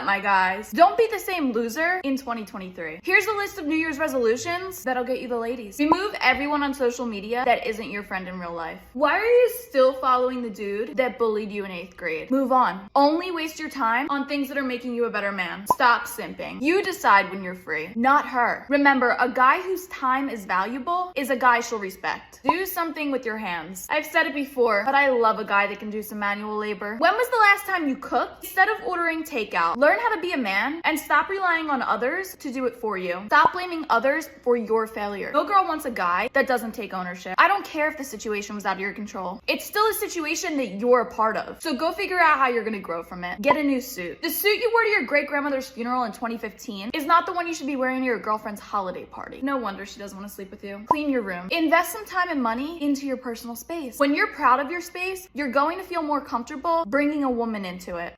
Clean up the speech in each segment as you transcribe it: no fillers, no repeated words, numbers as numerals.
up, my guys? Don't be the same loser in 2023. Here's a list of New Year's resolutions that'll get you the ladies. Remove everyone on social media that isn't your friend in real life. Why are you still following the dude that bullied you in 8th grade? Move on. Only waste your time on things that are making you a better man. Stop simping. You decide when you're free, not her. Remember, a guy whose time is valuable is a guy she'll respect. Do something with your hands. I've said it before, but I love a guy that can do some manual labor. When was the last time you cooked instead of ordering takeout? Learn how to be a man and stop relying on others to do it for you. Stop blaming others for your failure. No girl wants a guy that doesn't take ownership. I don't care if the situation was out of your control. It's still a situation that you're a part of. So go figure out how you're gonna grow from it. Get a new suit. The suit you wore to your great-grandmother's funeral in 2015 is not the one you should be wearing to your girlfriend's holiday party. No wonder she doesn't want to sleep with you. Clean your room. Invest some time and money into your personal space. When you're proud of your space, you're going to feel more comfortable bringing a woman into it.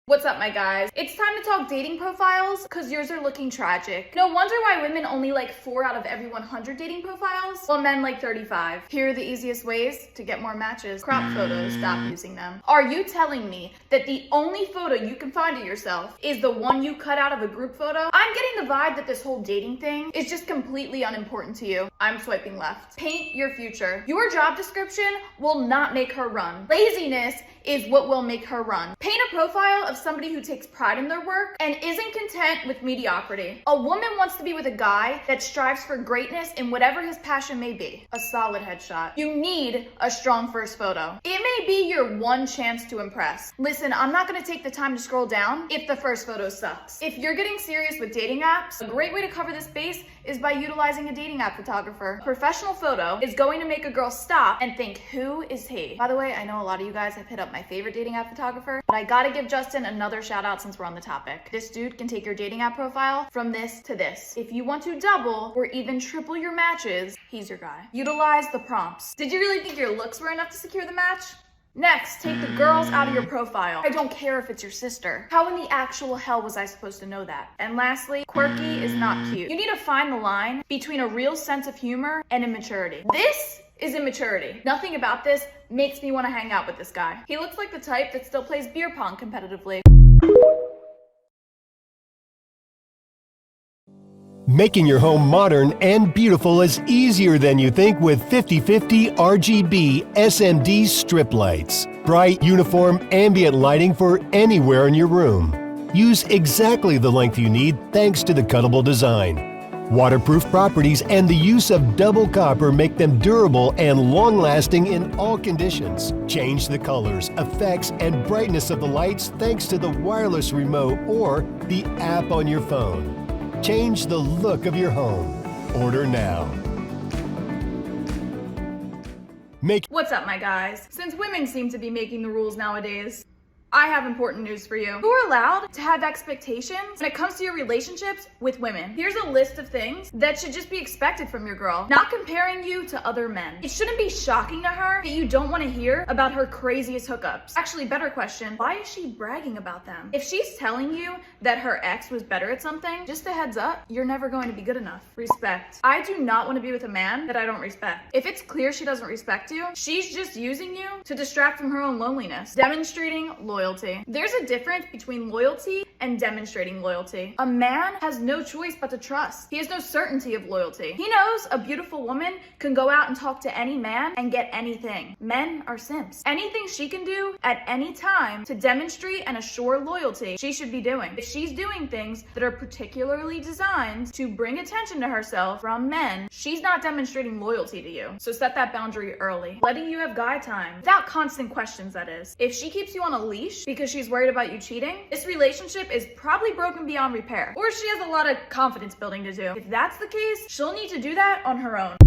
What's up, my guys? It's time to talk dating profiles, because yours are looking tragic. No wonder why women only like 4 out of every 100 dating profiles, while men like 35. Here are the easiest ways to get more matches. Crop photos, stop using them. Are you telling me that the only photo you can find of yourself is the one you cut out of a group photo? I'm getting the vibe that this whole dating thing is just completely unimportant to you. I'm swiping left. Paint your future. Your job description will not make her run. Laziness is what will make her run. Paint a profile of somebody who takes pride in their work and isn't content with mediocrity. A woman wants to be with a guy that strives for greatness in whatever his passion may be. A solid headshot. You need a strong first photo. It may be your one chance to impress. Listen, I'm not gonna take the time to scroll down if the first photo sucks. If you're getting serious with dating apps, a great way to cover this base is by utilizing a dating app photographer. A professional photo is going to make a girl stop and think, who is he? By the way, I know a lot of you guys have hit up my favorite dating app photographer, but I gotta give Justin another shout out since we're on the topic. This dude can take your dating app profile from this to this. If you want to double or even triple your matches, he's your guy. Utilize the prompts. Did you really think your looks were enough to secure the match? Next, take the girls out of your profile. I don't care if it's your sister. How in the actual hell was I supposed to know that? And lastly, quirky is not cute. You need to find the line between a real sense of humor and immaturity. This is immaturity. Nothing about this makes me want to hang out with this guy. He looks like the type that still plays beer pong competitively. Making your home modern and beautiful is easier than you think with 50/50 RGB SMD strip lights. Bright, uniform, ambient lighting for anywhere in your room. Use exactly the length you need thanks to the cuttable design. Waterproof properties and the use of double copper make them durable and long-lasting in all conditions. Change the colors, effects, and brightness of the lights thanks to the wireless remote or the app on your phone. Change the look of your home. Order now. What's up, my guys? Since women seem to be making the rules nowadays, I have important news for you. You are allowed to have expectations when it comes to your relationships with women. Here's a list of things that should just be expected from your girl. Not comparing you to other men. It shouldn't be shocking to her that you don't want to hear about her craziest hookups. Actually, better question, why is she bragging about them? If she's telling you that her ex was better at something, just a heads up, you're never going to be good enough. Respect. I do not want to be with a man that I don't respect. If it's clear she doesn't respect you, she's just using you to distract from her own loneliness. Demonstrating loyalty. There's a difference between loyalty and demonstrating loyalty. A man has no choice but to trust. He has no certainty of loyalty. He knows a beautiful woman can go out and talk to any man and get anything. Men are simps. Anything she can do at any time to demonstrate and assure loyalty, she should be doing. If she's doing things that are particularly designed to bring attention to herself from men, she's not demonstrating loyalty to you. So set that boundary early. Letting you have guy time without constant questions, that is. If she keeps you on a leash because she's worried about you cheating, this relationship is probably broken beyond repair, or she has a lot of confidence building to do. If that's the case, she'll need to do that on her own.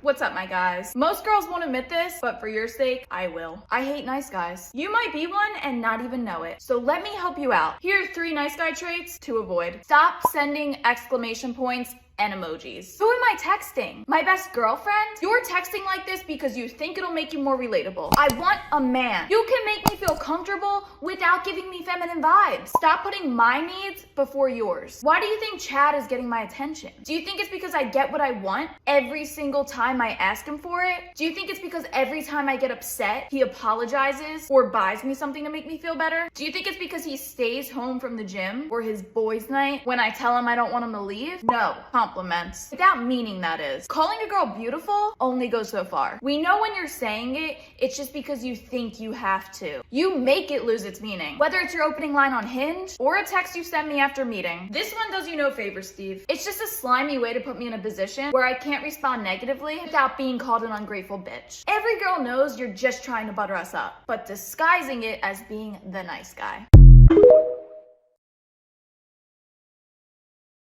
What's up, my guys? Most girls won't admit this, but for your sake, I will. I hate nice guys. You might be one and not even know it. So let me help you out. Here are 3 nice guy traits to avoid. Stop sending exclamation points and emojis. Who am I texting? My best girlfriend? You're texting like this because you think it'll make you more relatable. I want a man. You can make me feel comfortable without giving me feminine vibes. Stop putting my needs before yours. Why do you think Chad is getting my attention? Do you think it's because I get what I want every single time I ask him for it? Do you think it's because every time I get upset, he apologizes or buys me something to make me feel better? Do you think it's because he stays home from the gym or his boys' night when I tell him I don't want him to leave? No, compliments. Without meaning, that is. Calling a girl beautiful only goes so far. We know when you're saying it, it's just because you think you have to. You make it lose its meaning. Whether it's your opening line on Hinge or a text you send me after meeting. This one does you no favor, Steve. It's just a slimy way to put me in a position where I can't respond negatively without being called an ungrateful bitch. Every girl knows you're just trying to butter us up, but disguising it as being the nice guy.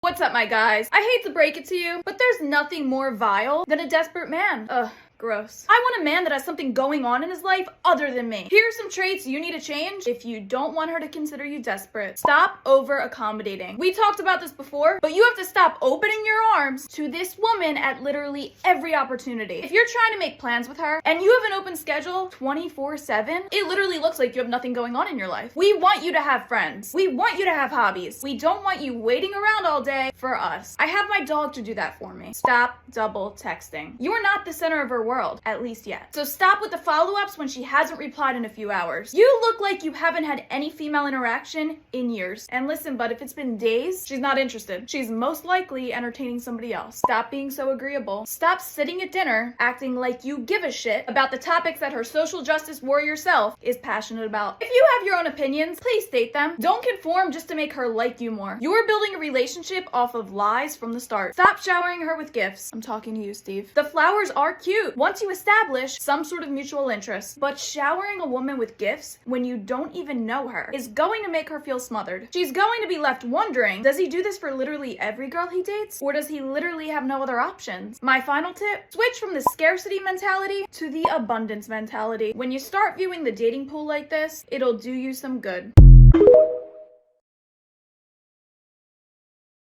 What's up, my guys? I hate to break it to you, but there's nothing more vile than a desperate man. Ugh. Gross. I want a man that has something going on in his life other than me. Here are some traits you need to change if you don't want her to consider you desperate. Stop over accommodating. We talked about this before, but you have to stop opening your arms to this woman at literally every opportunity. If you're trying to make plans with her and you have an open schedule 24/7, it literally looks like you have nothing going on in your life. We want you to have friends. We want you to have hobbies. We don't want you waiting around all day for us. I have my dog to do that for me. Stop double texting. You're not the center of her world, at least yet. So stop with the follow-ups when she hasn't replied in a few hours. You look like you haven't had any female interaction in years. And listen, but if it's been days, she's not interested. She's most likely entertaining somebody else. Stop being so agreeable. Stop sitting at dinner acting like you give a shit about the topics that her social justice warrior self is passionate about. If you have your own opinions, please state them. Don't conform just to make her like you more. You're building a relationship off of lies from the start. Stop showering her with gifts. I'm talking to you, Steve. The flowers are cute once you establish some sort of mutual interest, but showering a woman with gifts when you don't even know her is going to make her feel smothered. She's going to be left wondering, does he do this for literally every girl he dates? Or does he literally have no other options? My final tip, switch from the scarcity mentality to the abundance mentality. When you start viewing the dating pool like this, it'll do you some good.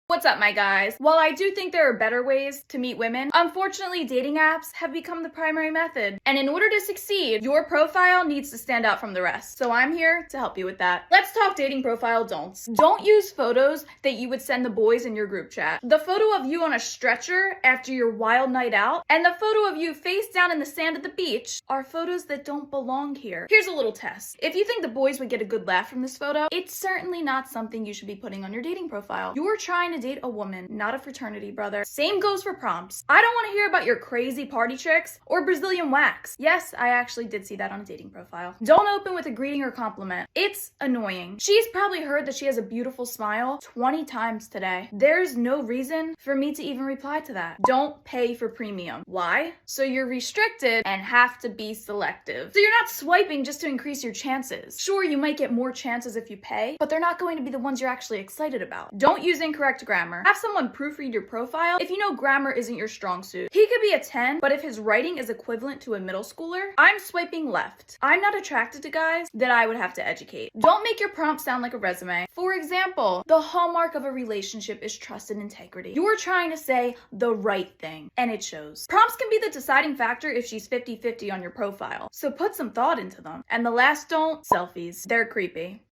What's up, my guys? While I do think there are better ways to meet women, unfortunately dating apps have become the primary method. And in order to succeed, your profile needs to stand out from the rest. So I'm here to help you with that. Let's talk dating profile don'ts. Don't use photos that you would send the boys in your group chat. The photo of you on a stretcher after your wild night out and the photo of you face down in the sand at the beach are photos that don't belong here. Here's a little test. If you think the boys would get a good laugh from this photo, it's certainly not something you should be putting on your dating profile. You're trying to date a woman, not a fraternity brother. Same goes for prompts. I don't want to hear about your crazy party tricks or Brazilian wax. Yes, I actually did see that on a dating profile. Don't open with a greeting or compliment. It's annoying. She's probably heard that she has a beautiful smile 20 times today. There's no reason for me to even reply to that. Don't pay for premium. Why? So you're restricted and have to be selective. So you're not swiping just to increase your chances. Sure, you might get more chances if you pay, but they're not going to be the ones you're actually excited about. Don't use incorrect grammar. Have someone proofread your profile if you know grammar isn't your strong suit. He could be a 10, but if his writing is equivalent to a middle schooler, I'm swiping left. I'm not attracted to guys that I would have to educate. Don't make your prompt sound like a resume. For example, the hallmark of a relationship is trust and integrity. You're trying to say the right thing, and it shows. Prompts can be the deciding factor if she's 50-50 on your profile, so put some thought into them. And the last don't, selfies. They're creepy.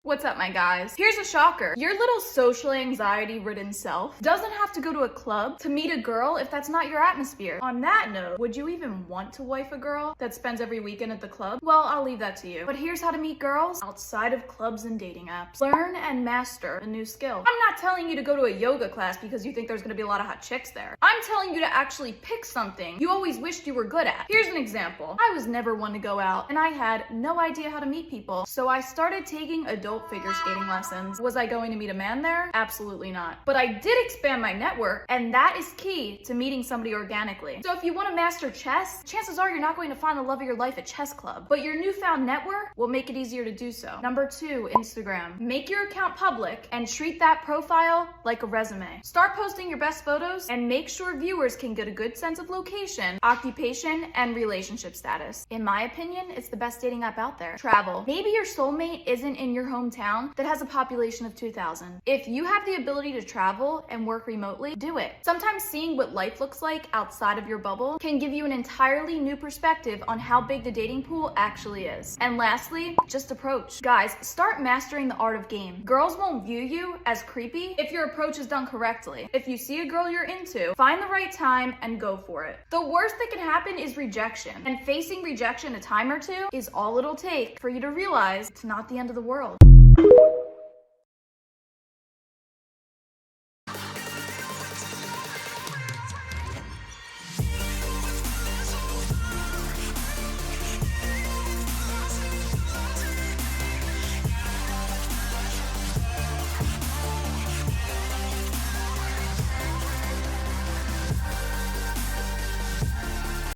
What's up, my guys? Here's a shocker. Your little social anxiety-ridden self doesn't have to go to a club to meet a girl if that's not your atmosphere. On that note, would you even want to wife a girl that spends every weekend at the club? Well, I'll leave that to you. But here's how to meet girls outside of clubs and dating apps. Learn and master a new skill. I'm not telling you to go to a yoga class because you think there's gonna be a lot of hot chicks there. I'm telling you to actually pick something you always wished you were good at. Here's an example. I was never one to go out, and I had no idea how to meet people, so I started taking adult figure skating lessons. Was I going to meet a man there? Absolutely not. But I did expand my network, and that is key to meeting somebody organically. So if you want to master chess, chances are you're not going to find the love of your life at chess club, but your newfound network will make it easier to do so. Number 2, Instagram. Make your account public and treat that profile like a resume. Start posting your best photos and make sure viewers can get a good sense of location, occupation, and relationship status. In my opinion, it's the best dating app out there. Travel. Maybe your soulmate isn't in your home hometown that has a population of 2,000. If you have the ability to travel and work remotely, do it. Sometimes seeing what life looks like outside of your bubble can give you an entirely new perspective on how big the dating pool actually is. And lastly, just approach. Guys, start mastering the art of game. Girls won't view you as creepy if your approach is done correctly. If you see a girl you're into, find the right time and go for it. The worst that can happen is rejection, and facing rejection a time or two is all it'll take for you to realize it's not the end of the world.